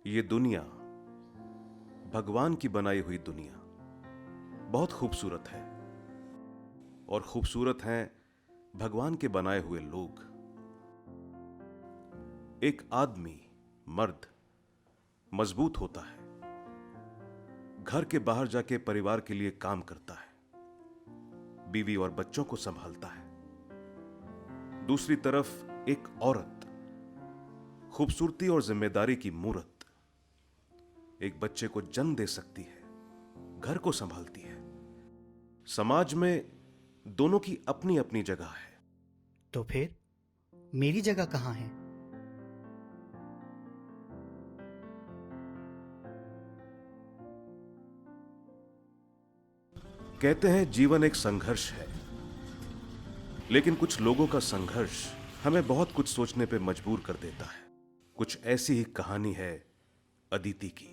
ये दुनिया, भगवान की बनाई हुई दुनिया बहुत खूबसूरत है और खूबसूरत हैं भगवान के बनाए हुए लोग। एक आदमी, मर्द, मजबूत होता है, घर के बाहर जाके परिवार के लिए काम करता है, बीवी और बच्चों को संभालता है। दूसरी तरफ एक औरत, खूबसूरती और जिम्मेदारी की मूरत, एक बच्चे को जन्म दे सकती है, घर को संभालती है। समाज में दोनों की अपनी अपनी जगह है। तो फिर मेरी जगह कहाँ है? कहते हैं जीवन एक संघर्ष है, लेकिन कुछ लोगों का संघर्ष हमें बहुत कुछ सोचने पे मजबूर कर देता है। कुछ ऐसी ही कहानी है अदिति की।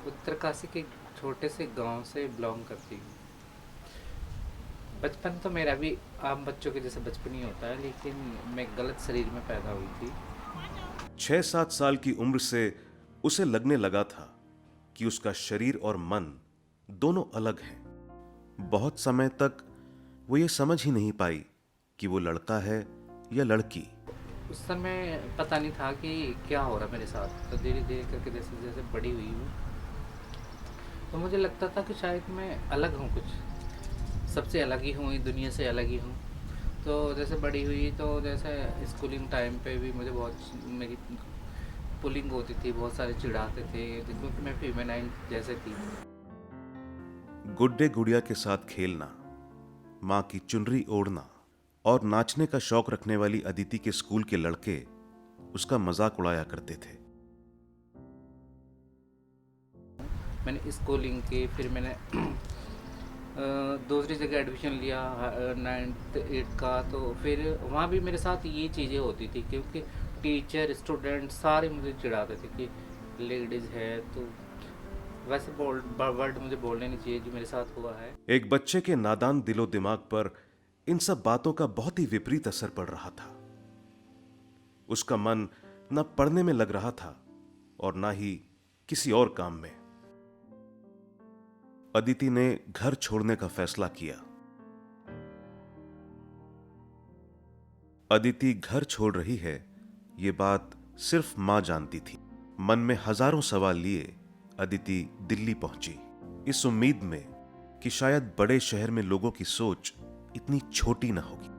उत्तरकाशी के छोटे से गांव से बिलोंग करती हूँ। बचपन तो मेरा भी आम बच्चों के जैसे बचपन ही होता है, लेकिन मैं गलत शरीर में पैदा हुई थी। 6-7 साल की उम्र से उसे लगने लगा था कि उसका शरीर और मन दोनों अलग हैं। बहुत समय तक वो ये समझ ही नहीं पाई कि वो लड़का है या लड़की। उस समय पता नहीं था कि क्या हो रहा मेरे साथ। तो धीरे धीरे करके जैसे जैसे बड़ी हुई हूँ, तो मुझे लगता था कि शायद मैं अलग हूँ, कुछ सबसे अलग ही हूँ, इस दुनिया से अलग ही हूँ। तो जैसे बड़ी हुई, तो जैसे स्कूलिंग टाइम पे भी मुझे बहुत मेरी पुलिंग होती थी, बहुत सारे चिढ़ाते थे क्योंकि मैं फीमेनाइन जैसे थी। गुड्डे गुड़िया के साथ खेलना, मां की चुनरी ओढ़ना और नाचने का शौक रखने वाली अदिति के स्कूल के लड़के उसका मजाक उड़ाया करते थे। मैंने स्कूलिंग की, फिर मैंने दूसरी जगह एडमिशन लिया, 9th 8th का। तो फिर वहाँ भी मेरे साथ ये चीज़ें होती थी, क्योंकि टीचर स्टूडेंट सारे मुझे चिढ़ाते थे कि लेडीज़ है। तो वैसे वर्ड मुझे बोलने नहीं चाहिए जो मेरे साथ हुआ है। एक बच्चे के नादान दिलो दिमाग पर इन सब बातों का बहुत ही विपरीत असर पड़ रहा था। उसका मन न पढ़ने में लग रहा था और ना ही किसी और काम में। अदिति ने घर छोड़ने का फैसला किया। अदिति घर छोड़ रही है, ये बात सिर्फ मां जानती थी। मन में हजारों सवाल लिए अदिति दिल्ली पहुंची, इस उम्मीद में कि शायद बड़े शहर में लोगों की सोच इतनी छोटी ना होगी।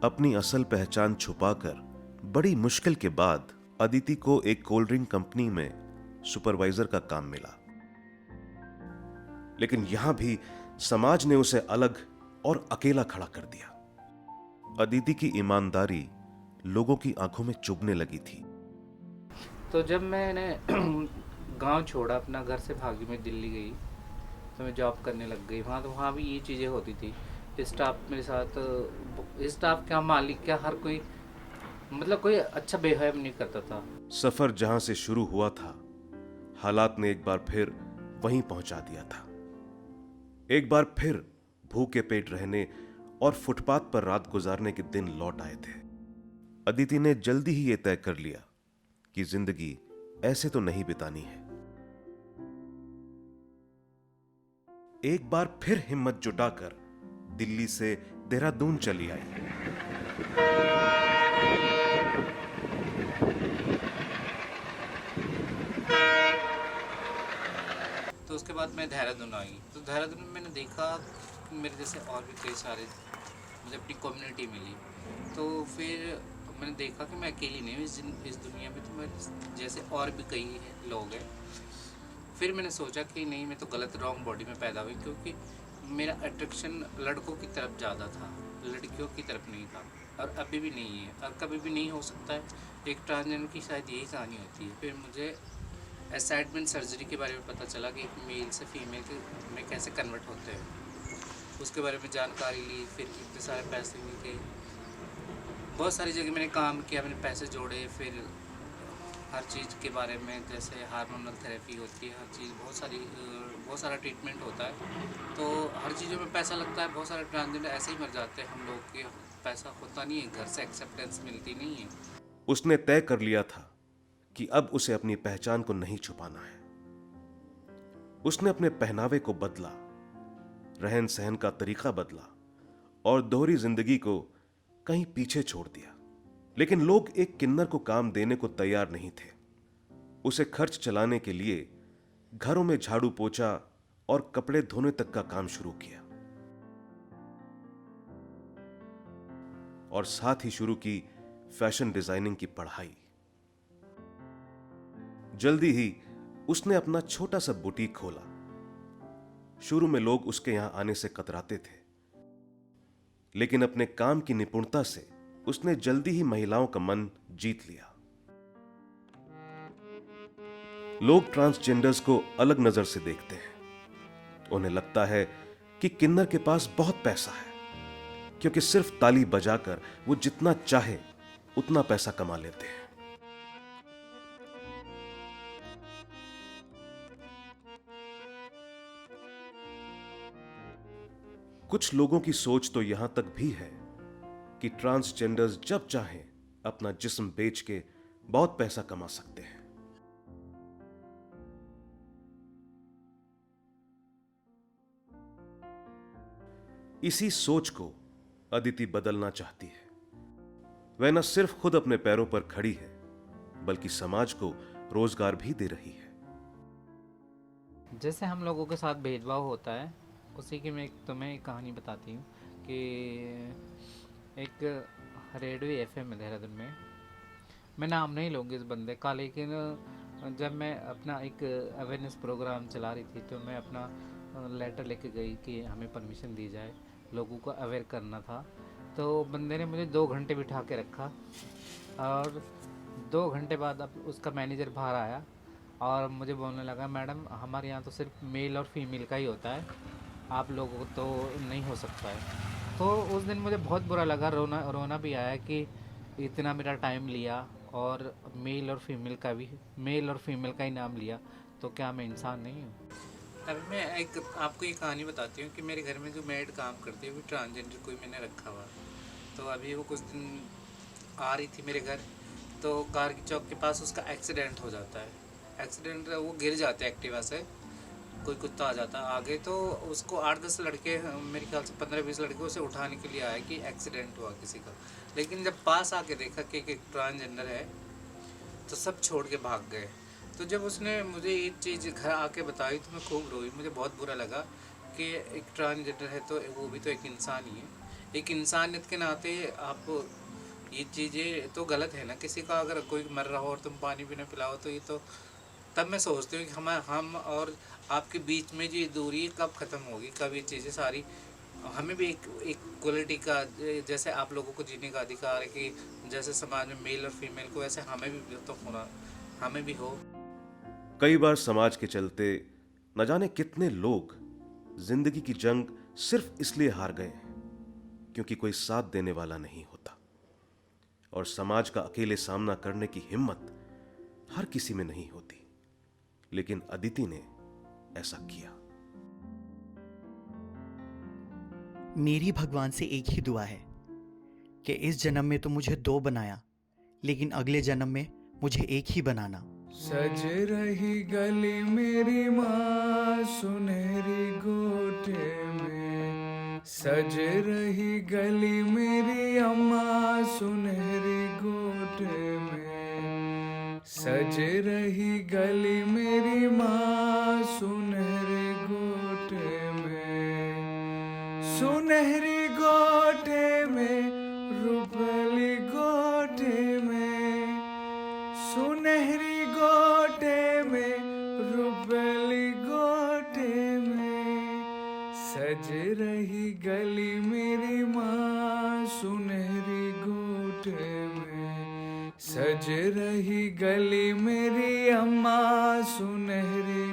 अपनी असल पहचान छुपाकर बड़ी मुश्किल के बाद अदिति को एक कोल्ड ड्रिंक कंपनी में सुपरवाइजर का काम मिला। लेकिन यहां भी समाज ने उसे अलग और अकेला खड़ा कर दिया। अदिति की ईमानदारी लोगों की आंखों में चुभने लगी थी। तो जब मैंने गांव छोड़ा, अपना घर से भागी, मैं दिल्ली गई, तो मैं जॉब करने लग गई वहाँ। तो वहाँ भी ये चीज़ें होती थी। स्टाफ मेरे साथ, स्टाफ क्या, मालिक क्या, हर कोई, मतलब कोई अच्छा बिहेव नहीं करता था। सफर जहां से शुरू हुआ था, हालात ने एक बार फिर वहीं पहुंचा दिया था। एक बार फिर भूखे पेट रहने और फुटपाथ पर रात गुजारने के दिन लौट आए थे। अदिति ने जल्दी ही यह तय कर लिया कि जिंदगी ऐसे तो नहीं बितानी है। एक बार फिर हिम्मत जुटाकर दिल्ली से देहरादून चली आई। तो उसके बाद मैं देहरादून आई। तो देहरादून में मैंने देखा कि मेरे जैसे और भी कई सारे, मुझे अपनी कम्युनिटी मिली। तो फिर मैंने देखा कि मैं अकेली नहीं हूँ इस दुनिया में, तो मेरे जैसे और भी कई लोग हैं। फिर मैंने सोचा कि नहीं, मैं तो गलत रॉन्ग बॉडी में पैदा हुई, क्योंकि मेरा अट्रैक्शन लड़कों की तरफ ज़्यादा था, लड़कियों की तरफ नहीं था। और अभी भी नहीं है और कभी भी नहीं हो सकता है। एक ट्रांसजेंडर की शायद यही कहानी होती है। फिर मुझे असाइडमेंट सर्जरी के बारे में पता चला कि एक मेल से फीमेल में कैसे कन्वर्ट होते हैं, उसके बारे में जानकारी ली। फिर इतने सारे पैसे मिले, बहुत सारी जगह मैंने काम किया, मैंने पैसे जोड़े। फिर हर चीज़ के बारे में, जैसे हार्मोनल थेरेपी होती है, हर चीज़, बहुत सारा ट्रीटमेंट होता है। तो हर चीज़ों में पैसा लगता है। बहुत सारे ट्रांसजेंडर ऐसे ही मर जाते हैं हम लोग के पैसा होता नहीं है, घर से एक्सेप्टेंस मिलती नहीं है। उसने तय कर लिया था कि अब उसे अपनी पहचान को नहीं छुपाना है। उसने अपने पहनावे को बदला, रहन सहन का तरीका बदला और दोहरी जिंदगी को कहीं पीछे छोड़ दिया। लेकिन लोग एक किन्नर को काम देने को तैयार नहीं थे। उसे खर्च चलाने के लिए घरों में झाड़ू पोछा और कपड़े धोने तक का काम शुरू किया और साथ ही शुरू की फैशन डिजाइनिंग की पढ़ाई। जल्दी ही उसने अपना छोटा सा बुटीक खोला। शुरू में लोग उसके यहां आने से कतराते थे, लेकिन अपने काम की निपुणता से उसने जल्दी ही महिलाओं का मन जीत लिया। लोग ट्रांसजेंडर्स को अलग नजर से देखते हैं। उन्हें लगता है कि किन्नर के पास बहुत पैसा है, क्योंकि सिर्फ ताली बजाकर वो जितना चाहे उतना पैसा कमा लेते हैं। कुछ लोगों की सोच तो यहां तक भी है कि ट्रांसजेंडर्स जब चाहें अपना जिस्म बेच के बहुत पैसा कमा सकते हैं। इसी सोच को अदिति बदलना चाहती है। वह न सिर्फ खुद अपने पैरों पर खड़ी है, बल्कि समाज को रोजगार भी दे रही है। जैसे हम लोगों के साथ भेदभाव होता है, उसी की मैं तुम्हें एक कहानी बताती हूँ कि एक रेडियो एफएम है देहरादून में। मैं नाम नहीं लूँगी इस बंदे का, लेकिन जब मैं अपना एक अवेयरनेस प्रोग्राम चला रही थी तो मैं अपना लेटर लेके गई कि हमें परमिशन दी जाए, लोगों को अवेयर करना था। तो बंदे ने मुझे 2 घंटे बिठा के रखा और 2 घंटे बाद अब उसका मैनेजर बाहर आया और मुझे बोलने लगा, मैडम हमारे यहाँ तो सिर्फ मेल और फीमेल का ही होता है, आप लोगों को तो नहीं हो सकता है। तो उस दिन मुझे बहुत बुरा लगा, रोना भी आया कि इतना मेरा टाइम लिया और मेल और फीमेल का ही नाम लिया, तो क्या मैं इंसान नहीं हूँ? अभी मैं आपको एक कहानी बताती हूँ कि मेरे घर में जो मेड काम करती है वो ट्रांसजेंडर कोई मैंने रखा हुआ। तो अभी वो कुछ दिन आ रही थी मेरे घर, तो कार की चौक के पास उसका एक्सीडेंट हो जाता है। एक्सीडेंट वो गिर जाते हैं एक्टिवा से, कोई कुत्ता आ जाता है आगे, तो उसको 8-10 लड़के, मेरे ख्याल से 15-20 लड़के उसे उठाने के लिए आए कि एक्सीडेंट हुआ किसी का। लेकिन जब पास आके देखा कि एक ट्रांसजेंडर है तो सब छोड़ के भाग गए। तो जब उसने मुझे एक चीज़ घर आके बताई तो मैं खूब रोई। मुझे बहुत बुरा लगा कि एक ट्रांसजेंडर है तो वो भी तो एक इंसान ही है। एक इंसानियत के नाते आप ये चीज़ें तो गलत है ना। किसी का अगर कोई मर रहा हो और तुम पानी भी ना पिलाओ तो ये तो, तब मैं सोचती हूँ कि हम और आपके बीच में जो ये दूरी है कब ख़त्म होगी, कब ये चीज़ें सारी, हमें भी एक क्वालिटी का, जैसे आप लोगों को जीने का अधिकार है कि जैसे समाज में मेल और फीमेल को, वैसे हमें भी तो होना, हमें भी हो। कई बार समाज के चलते न जाने कितने लोग जिंदगी की जंग सिर्फ इसलिए हार गए क्योंकि कोई साथ देने वाला नहीं होता, और समाज का अकेले सामना करने की हिम्मत हर किसी में नहीं होती। लेकिन अदिति ने ऐसा किया। मेरी भगवान से एक ही दुआ है कि इस जन्म में तो मुझे 2 बनाया, लेकिन अगले जन्म में मुझे एक ही बनाना। सज रही गली मेरी माँ सुनहरी गोटे में, सज रही गली मेरी अम्मा सुनहरी गोटे में, सज रही गली मेरी माँ सुनहरी गोटे में, सुनहरी गोटे में, रुपली गोटे में, सुनहरी गोटे में, रुपली गोटे में, सज रही गली मेरी माँ सुनहरी गोटे में, सज रही गली मेरी अम्मा सुनहरी